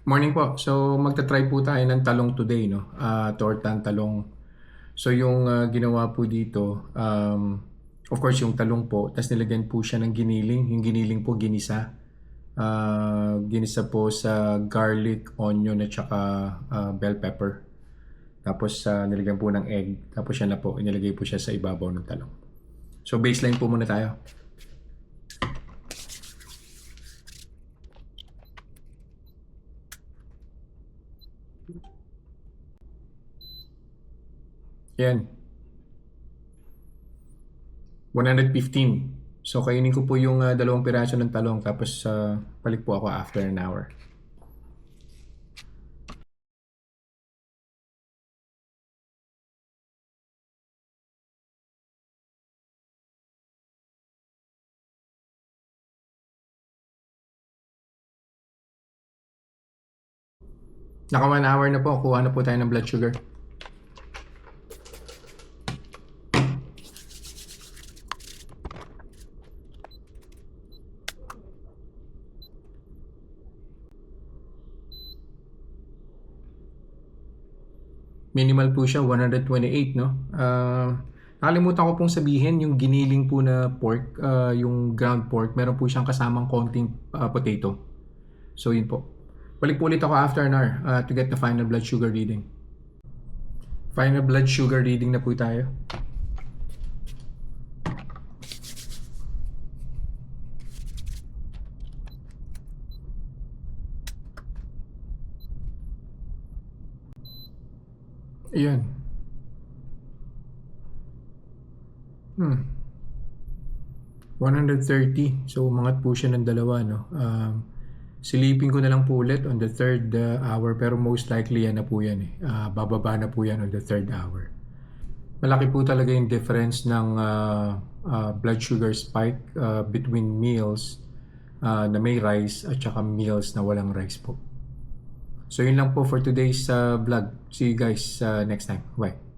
Morning po. So, magta-try po tayo ng talong today, no? Tortang talong. So, yung ginawa po dito, of course, yung talong po, tapos nilagyan po siya ng giniling. Yung giniling po, ginisa. Ginisa po sa garlic, onion, at saka bell pepper. Tapos, nilagyan po ng egg. Tapos, yan na po, inilagay po siya sa ibabaw ng talong. So, baseline po muna tayo. Yan. 115. So, kainin ko po yung dalawang piraso ng talong tapos balik po ako after an hour. Naka 1 hour na po. Kuha na po tayo ng blood sugar. Minimal po siya, 128, no? Nakalimutan ko pong sabihin, yung giniling po na pork, yung ground pork, meron po siyang kasamang konting potato. So, yun po. Balik po ulit ako after an hour to get the final blood sugar reading. Final blood sugar reading na po tayo. Ayan. 130. So, umangat po siya ng dalawa, no? Silipin ko na lang po ulit on the third hour, pero most likely yan na po yan eh. Bababa na po yan on the third hour. Malaki po talaga yung difference ng blood sugar spike between meals na may rice at saka meals na walang rice po. So, yun lang po for today's vlog. See you guys next time. Bye.